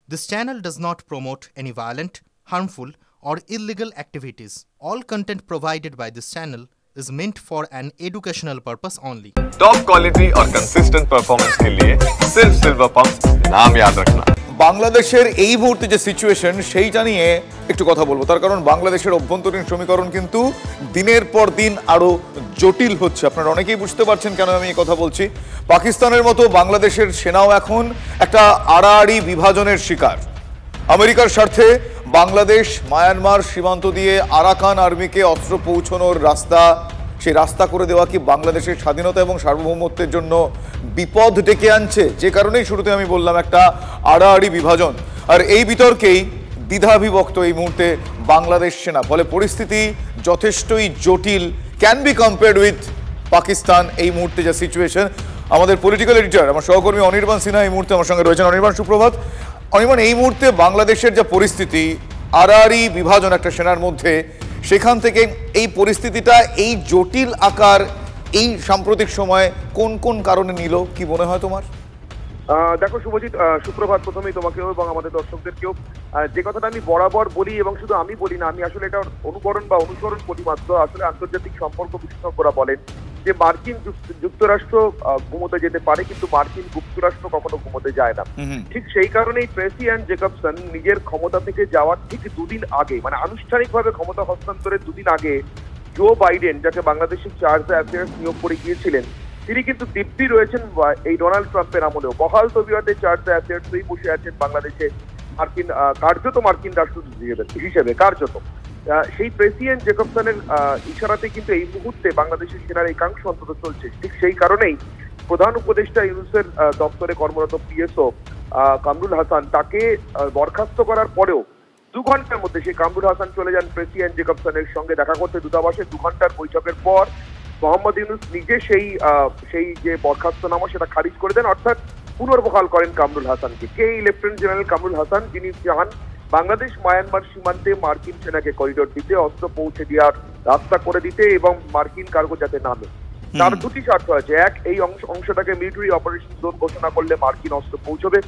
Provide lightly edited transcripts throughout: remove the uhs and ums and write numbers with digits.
This channel does not promote any violent, harmful, or illegal activities. All content provided by this channel is meant for an educational purpose only. Top quality और consistent performance के लिए सिर्फ silver pump नाम याद रखना। বাংলাদেশের এই মুহূর্তে যে সিচুয়েশন সেইটা নিয়ে একটু কথা বলবো, তার কারণ বাংলাদেশের অভ্যন্তরীণ সমীকরণ কিন্তু দিনের পর দিন আরো জটিল হচ্ছে। আপনারা অনেকেই বুঝতে পারছেন কেন আমি এই কথা বলছি। পাকিস্তানের মতো বাংলাদেশের সেনাও এখন একটা আড়াআড়ি বিভাজনের শিকার। আমেরিকার স্বার্থে বাংলাদেশ মায়ানমার সীমান্ত দিয়ে আরাকান আর্মিকে অস্ত্র পৌঁছানোর রাস্তা, সেই রাস্তা করে দেওয়া কি বাংলাদেশের স্বাধীনতা এবং সার্বভৌমত্বের জন্য বিপদ ডেকে আনছে? যে কারণেই শুরুতে আমি বললাম একটা আড়াআড়ি বিভাজন, আর এই বিতর্কেই দ্বিধাবিভক্ত এই মুহূর্তে বাংলাদেশ সেনা। ফলে পরিস্থিতি যথেষ্টই জটিল, can be compared with Pakistan. এই মুহূর্তে যা সিচুয়েশন, আমাদের পলিটিক্যাল এডিটর আমার সহকর্মী অনির্বাণ সিনহা এই মুহূর্তে আমার সঙ্গে রয়েছেন। অনির্বাণ, সুপ্রভাত। অনির্বাণ, এই মুহূর্তে বাংলাদেশের যে পরিস্থিতি, আড়াআড়ি বিভাজন একটা সেনার মধ্যে, সেখান থেকে এই পরিস্থিতিটা এই জটিল আকার এই সাম্প্রতিক সময়ে কোন কোন কারণে নিল, কি মনে হয় তোমার? দেখো শুভজিৎ, সুপ্রভাত প্রথমেই তোমাকেও এবং আমাদের দর্শকদেরকেও। যে কথাটা আমি বরাবর বলি, এবং শুধু আমি বলি না, আমি আসলে এটা অনুকরণ বা অনুসরণ করি মাত্র। আসলে আন্তর্জাতিক সম্পর্ক বিশেষজ্ঞরা বলেন যে মার্কিন যুক্তরাষ্ট্র ঘুমোতে যেতে পারে, কিন্তু মার্কিন যুক্তরাষ্ট্র কখনো ঘুমোতে যায় না। ঠিক সেই কারণেই ট্রেসি অ্যান্ড জেকবসন নিজের ক্ষমতা থেকে যাওয়ার ঠিক দুদিন আগে, মানে আনুষ্ঠানিকভাবে ক্ষমতা হস্তান্তরের দুদিন আগে, জো বাইডেন, যাকে বাংলাদেশের চার্জ অ্যাফেয়ার্স নিয়োগ করে গিয়েছিলেন, তিনি কিন্তু দিব্যি রয়েছেন এই ডোনাল্ড ট্রাম্পের আমলেও। বহাল তবিয়তে চার্জ অ্যাফেয়ার্সই বসে আছেন বাংলাদেশে মার্কিন কার্যত মার্কিন রাষ্ট্রদূত হিসেবে কার্যত। সেই ট্রেসি অ্যান্ড জেকবসনের ইশারাতে কিন্তু এই মুহূর্তে বাংলাদেশের সেনার একাংশ অন্তত চলছে। ঠিক সেই কারণেই প্রধান উপদেষ্টা ইউনূসের দপ্তরে কর্মরত পিএসও কামরুল হাসান, তাকে বরখাস্ত করার পরেও 2 ঘন্টার মধ্যে সেই কামরুল হাসান চলে যান ট্রেসি অ্যান্ড জেকবসনের সঙ্গে দেখা করতে দূতাবাসে। 2 ঘন্টার বৈঠকের পর মোহাম্মদ ইউনূস নিজে সেই যে বরখাস্তনামা সেটা খারিজ করে দেন, অর্থাৎ পুনর্বহাল করেন কামরুল হাসানকে। কে এই লেফটেন্যান্ট জেনারেল কামরুল হাসান, যিনি চান বাংলাদেশ মায়ানমার সীমান্তে মার্কিন সেনাকে করিডোর দিতে, অস্ত্র পৌঁছে দেওয়ার রাস্তা করে দিতে এবং মার্কিন কার্গো যাতে নামে। তার দুটি স্বার্থ আছে। এক, এই অংশটাকে মিলিটারি অপারেশন জোন ঘোষণা করলে মার্কিন অস্ত্র পৌঁছবে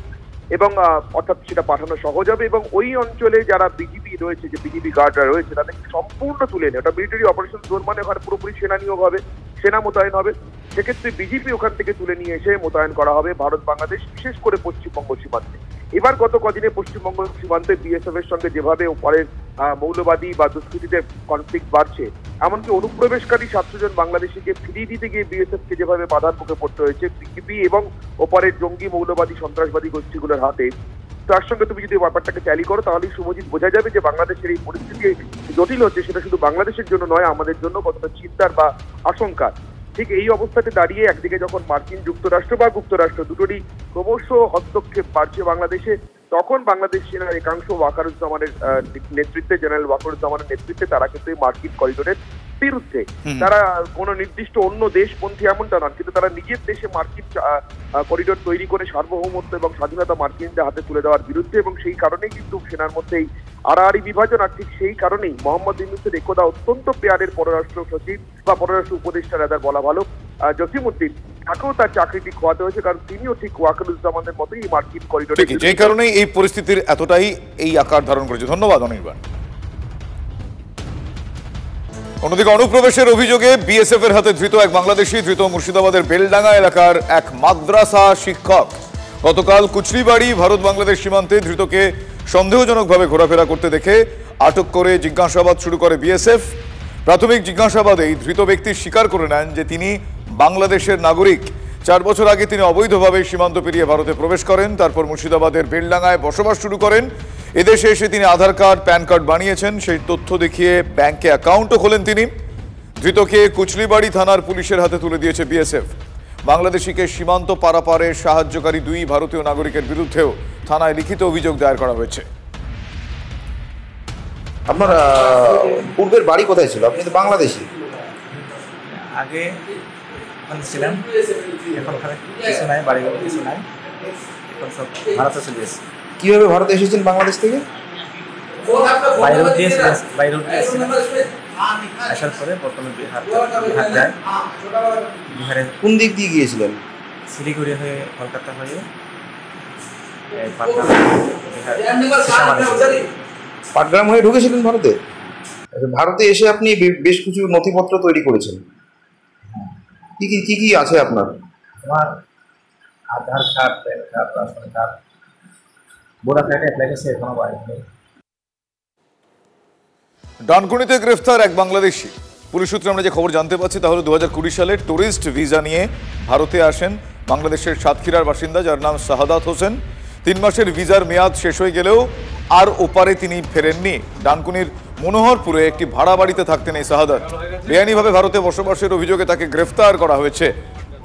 এবং অর্থাৎ সেটা পাঠানো সহজ হবে, এবং ওই অঞ্চলে যারা বিজিবি রয়েছে, যে বিজিবি গার্ডরা রয়েছে, তাদেরকে সম্পূর্ণ তুলে নেয়। ওটা মিলিটারি অপারেশন জোন মানে ওখানে পুরোপুরি সেনা নিয়োগ হবে, সেনা মোতায়েন হবে। সেক্ষেত্রে বিজিবি ওখান থেকে তুলে নিয়ে এসে মোতায়েন করা হবে ভারত বাংলাদেশ, বিশেষ করে পশ্চিমবঙ্গ সীমান্তে। এবার গত কদিনে পশ্চিমবঙ্গ সীমান্তে বিএসএফ এর সঙ্গে যেভাবে ওপারের মৌলবাদী বা দুষ্কৃতীদের কনফ্লিক্ট বাড়ছে, এমনকি অনুপ্রবেশকারী 700 জন বাংলাদেশিকে ফিরিয়ে দিতে গিয়ে বিএসএফ কে যেভাবে বাধার মুখে পড়তে হয়েছে বিজেপি এবং ওপারের জঙ্গি মৌলবাদী সন্ত্রাসবাদী গোষ্ঠীগুলোর হাতে, তার সঙ্গে তুমি যদি ব্যাপারটাকে ট্যালি করো, তাহলেই শুভজিৎ বোঝা যাবে যে বাংলাদেশের এই পরিস্থিতি জটিল হচ্ছে, সেটা শুধু বাংলাদেশের জন্য নয়, আমাদের জন্য কতটা চিন্তার বা আশঙ্কা। ঠিক এই অবস্থাতে দাঁড়িয়ে একদিকে যখন মার্কিন যুক্তরাষ্ট্র বা যুক্তরাষ্ট্র দুটোরই ক্রমশ হস্তক্ষেপ বাড়ছে বাংলাদেশে, তখন বাংলাদেশ সেনার একাংশ ওয়াকারুজ্জামানের নেতৃত্বে, জেনারেল ওয়াকারুজ্জামানের নেতৃত্বে, তারা কিন্তু মার্কিন করিডোরের বিরুদ্ধে। তারা কোনো নির্দিষ্ট অন্য দেশপন্থী এমনটা নন, কিন্তু তারা নিজের দেশে মার্কিন করিডোর তৈরি করে সার্বভৌমত্ব এবং স্বাধীনতা মার্কিনদের হাতে তুলে দেওয়ার বিরুদ্ধে, এবং সেই কারণেই কিন্তু সেনার মধ্যে এই আড়াআড়ি বিভাজন। আর ঠিক সেই কারণেই মোহাম্মদ ইউনূসের একদা অত্যন্ত পেয়ারের পররাষ্ট্র সচিব বা পররাষ্ট্র উপদেষ্টা রাদার বলা ভালো, জসিমউদ্দিন, তাকেও তার চাকরিটি খোয়াতে হয়েছে, কারণ তিনিও ঠিক ওয়াকারুজ্জামানের মতোই মার্কিন করিডোরে। যে কারণেই এই পরিস্থিতির এতটাই এই আকার ধারণ করেছে। ধন্যবাদ অনির্বাণ। অন্যদিকে অনুপ্রবেশের অভিযোগে বিএসএফ এর হাতে ধৃত এক বাংলাদেশি, ধৃত মুর্শিদাবাদের বেলডাঙ্গা এলাকার এক মাদ্রাসা শিক্ষক। গতকাল কুচলিবাড়ি ভারত বাংলাদেশ সীমান্তে ধৃতকে সন্দেহজনকভাবে ঘোরাফেরা করতে দেখে আটক করে জিজ্ঞাসাবাদ শুরু করে বিএসএফ। প্রাথমিক জিজ্ঞাসাবাদেই ধৃত ব্যক্তি স্বীকার করে নেন যে তিনি বাংলাদেশের নাগরিক। 4 বছর আগে তিনি অবৈধভাবে সীমান্ত পেরিয়ে ভারতে প্রবেশ করেন, তারপর মুর্শিদাবাদের বেলডাঙ্গায় বসবাস শুরু করেন। এদেশে এসে তিনি আধার কার্ড, প্যান কার্ড বানিয়েছেন, সেই তথ্য দেখিয়ে ব্যাংকে অ্যাকাউন্টও খোলেন তিনি। ধৃতকে কুচলিবাড়ি থানার পুলিশের হাতে তুলে দিয়েছে বিএসএফ। বাংলাদেশিকে সীমান্ত পারাপারে সাহায্যকারী 2 ভারতীয় নাগরিকের বিরুদ্ধেও থানায় লিখিত অভিযোগ দায়ের করা হয়েছে। আপনার পূর্বের বাড়ি কোথায় ছিল? আপনি তো বাংলাদেশি। আগে ছিলাম, এখন ওখানে কিছু নাই, বাড়ি কিছু নাই, এখন সব ভারতে চলে এসেছি। কীভাবে ভারতে এসেছেন বাংলাদেশ থেকে? বাইরে দিয়েছিলাম, আসার পরে বর্তমানে বিহার যায়। বিহারের কোন দিক দিয়ে গিয়েছিলেন? শিলিগুড়ি হয়ে, কলকাতা হয়ে পাটনা, পাটগ্রাম হয়ে ঢুকেছিলেন ভারতে? ভারতে এসে আপনি বেশ কিছু নথিপত্র তৈরি করেছেন, কি কি কি কি আছে আপনার? আমার Aadhaar card, PAN card, ration card, voter card apply করছে, এখনো বাড়িতে। ডানকুনিতে গ্রেফতার এক বাংলাদেশি। পুলিশ সূত্রে আমরা যে খবর জানতে পারছি তা হলো 2020 সালে টুরিস্ট ভিসা নিয়ে ভারতে আসেন বাংলাদেশের সাতক্ষীরার বাসিন্দা, যার নাম শাহাদাত হোসেন। 3 মাসের ভিসার মেয়াদ শেষ হয়ে গেলেও আর ওপারে তিনি ফেরেননি। ডানকুনির মনোহরপুরে একটি ভাড়া বাড়িতে থাকতেন এই শাহাদাত। বেআইনিভাবে ভারতে বসবাসের অভিযোগে তাকে গ্রেফতার করা হয়েছে,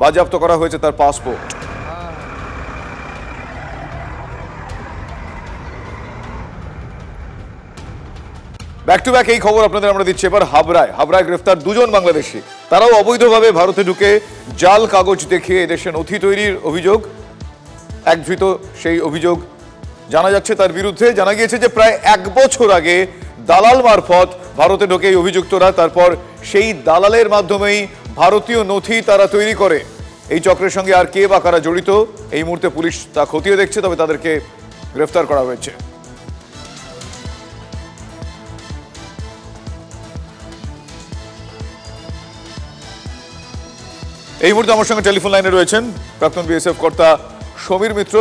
বাজেয়াপ্ত করা হয়েছে তার পাসপোর্ট। ব্যাক টু ব্যাক এই খবর আপনাদের আমরা দিচ্ছি এবার হাবড়ায় গ্রেফতার 2 জন বাংলাদেশি। তারাও অবৈধভাবে ভারতে ঢুকে জাল কাগজ দেখিয়ে এদেশে নথি তৈরির অভিযোগ। এক ধৃত সেই অভিযোগ জানা যাচ্ছে তার বিরুদ্ধে। জানা গিয়েছে যে প্রায় 1 বছর আগে দালাল মারফত ভারতে ঢোকে এই অভিযুক্তরা, তারপর সেই দালালের মাধ্যমেই ভারতীয় নথি তারা তৈরি করে। এই চক্রের সঙ্গে আর কে বা কারা জড়িত এই মুহূর্তে পুলিশ তা খতিয়ে দেখছে, তবে তাদেরকে গ্রেফতার করা হয়েছে। এই মুহূর্তে আমার সঙ্গে টেলিফোন লাইনে রয়েছেন প্রাক্তন বিএসএফ কর্তা সমীর মিত্র।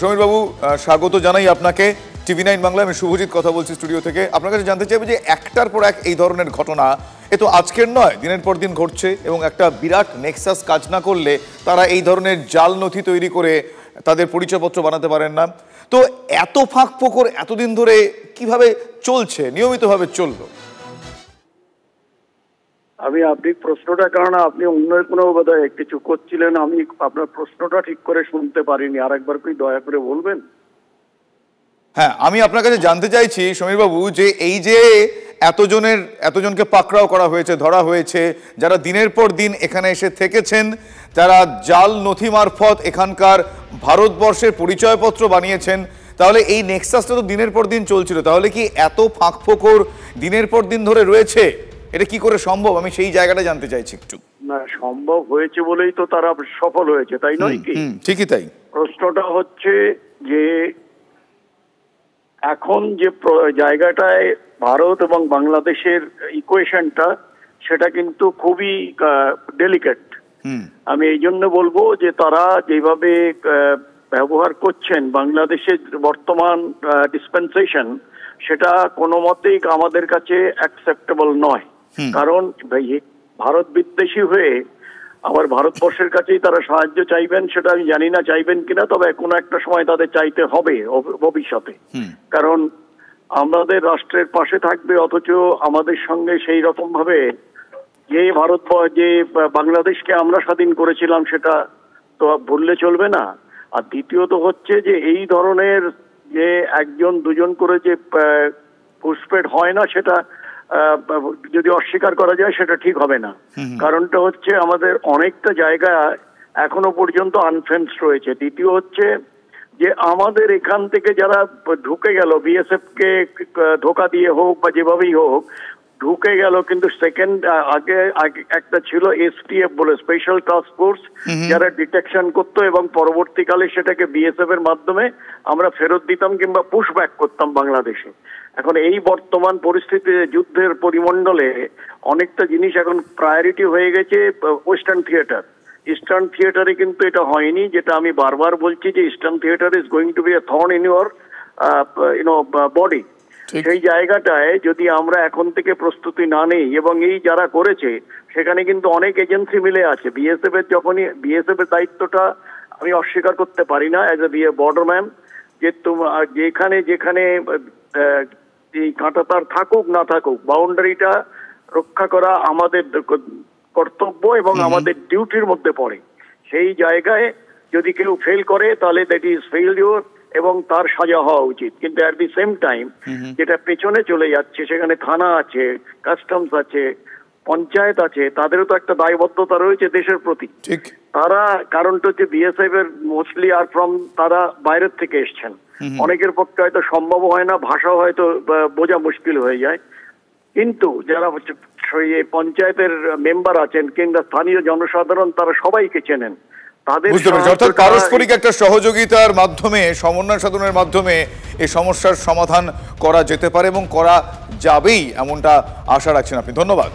সমীর বাবু, স্বাগত জানাই আপনাকে TV9 বাংলা। আমি শুভজিৎ কথা বলছি স্টুডিও থেকে। আপনার কাছে জানতে চাইবো যে একটার পর এক এই ধরনের ঘটনা এ তো আজকের নয়, দিনের পর দিন ঘটছে, এবং একটা বিরাট নেক্সাস কাজ না করলে তারা এই ধরনের জাল নথি তৈরি করে তাদের পরিচয়পত্র বানাতে পারেন না। তো এত ফাঁক ফোকর এতদিন ধরে কিভাবে চলছে, নিয়মিতভাবে চললো? আপনি প্রশ্নটা, কারণ আপনি অন্য কোনো বোধহয় কিছু করছিলেন, আমি আপনার প্রশ্নটা ঠিক করে শুনতে পারিনি, আরেকবার কি দয়া করে বলবেন? হ্যাঁ, আমি আপনার কাছে জানতে চাইছি সমীর বাবু যে এই যে এতজনকে পাকড়াও করা হয়েছে, ধরা হয়েছে, যারা দিনের পর দিন এখানে এসে থেকেছেন, যারা জাল নথি মারফত এখানকার ভারতবর্ষের পরিচয়পত্র বানিয়েছেন, তাহলে এই নেক্সাসটা তো দিনের পর দিন চলছিল, তাহলে কি এত ফাঁক ফোকর দিনের পর দিন ধরে রয়েছে? এটা কি করে সম্ভব? আমি সেই জায়গাটা জানতে চাইছি একটু। না, সম্ভব হয়েছে বলেই তো তারা সফল হয়েছে, তাই নয় কি? ঠিকই তাই। প্রশ্নটা হচ্ছে যে এখন যে জায়গাটায় ভারত এবং বাংলাদেশের ইকুয়েশনটা, সেটা কিন্তু খুবই ডেলিকেট। আমি এই জন্য বলবো যে তারা যেভাবে ব্যবহার করছেন বাংলাদেশের বর্তমান ডিসপেন্সেশন, সেটা কোনো মতেই আমাদের কাছে অ্যাকসেপ্টেবল নয়। কারণ ভারত বিদ্বেষী হয়ে আবার ভারতবর্ষের কাছেই তারা সাহায্য চাইবেন, সেটা আমি জানি না চাইবেন কিনা, তবে কোনো একটা সময় তাদের চাইতে হবে ভবিষ্যতে। কারণ আমাদের রাষ্ট্রের পাশে থাকবে, অথচ আমাদের সঙ্গে সেই রকম ভাবে যে যে বাংলাদেশকে আমরা স্বাধীন করেছিলাম সেটা তো ভুললে চলবে না। আর দ্বিতীয়ত হচ্ছে যে এই ধরনের যে 1 2 জন করে যে ঘুষপেট হয় না, সেটা যদি অস্বীকার করা যায় সেটা ঠিক হবে না। কারণটা হচ্ছে আমাদের অনেকটা জায়গা এখনো পর্যন্ত আনফেন্সড রয়েছে। দ্বিতীয় হচ্ছে যে আমাদের এখান থেকে যারা ঢুকে গেল, বিএসএফ কে ধোকা দিয়ে হোক বা যেভাবেই হোক ঢুকে গেল, কিন্তু সেকেন্ড আগে একটা ছিল এসটিএফ বলে স্পেশাল টাস্ক ফোর্স, যারা ডিটেকশন করতো এবং পরবর্তীকালে সেটাকে বিএসএফ এর মাধ্যমে আমরা ফেরত দিতাম কিংবা পুশ ব্যাক করতাম বাংলাদেশে। এখন এই বর্তমান পরিস্থিতিতে যুদ্ধের পরিমণ্ডলে অনেকটা জিনিস এখন প্রায়োরিটি হয়ে গেছে ওয়েস্টার্ন থিয়েটার। ইস্টার্ন থিয়েটারে কিন্তু এটা হয়নি, যেটা আমি বারবার বলছি যে eastern theatre is going to be a thorn in your body. সেই জায়গাটায় যদি আমরা এখন থেকে প্রস্তুতি না নেই, এবং এই যারা করেছে সেখানে কিন্তু অনেক এজেন্সি মিলে আছে। বিএসএফ এর যখনই বিএসএফ এর দায়িত্বটা আমি অস্বীকার করতে পারি না অ্যাজ এ বর্ডারম্যান, যে যেখানে যেখানে এই কাঁটাতার থাকুক না থাকুক, বাউন্ডারিটা রক্ষা করা আমাদের কর্তব্য এবং আমাদের ডিউটির মধ্যে পড়ে। সেই জায়গায় যদি কেউ ফেল করে তাহলে দ্যাট ইজ ফেইলিউর এবং তার সাজা হওয়া উচিত। কিন্তু অ্যাট দি সেম টাইম যেটা পেছনে চলে যাচ্ছে, সেখানে থানা আছে, কাস্টমস আছে, পঞ্চায়েত আছে, তাদেরও তো একটা দায়বদ্ধতা রয়েছে দেশের প্রতি। তারা, কারণটা হচ্ছে বিএসএফ এর মোস্টলি আর ফ্রম তারা বাইরের থেকে এসছেন, অনেকের পক্ষে হয়তো সম্ভব হয় না, ভাষাও হয়তো বোঝা মুশকিল হয়ে যায়। কিন্তু যারা পঞ্চায়েতের মেম্বার আছেন কিংবা স্থানীয় জনসাধারণ, তারা সবাইকে চেনেন, তাদের বুঝতে পেরেছি, অর্থাৎ পারস্পরিক একটা সহযোগিতার মাধ্যমে, সমন্বয় সাধনের মাধ্যমে এই সমস্যার সমাধান করা যেতে পারে এবং করা যাবেই, এমনটা আশা রাখছেন আপনি। ধন্যবাদ।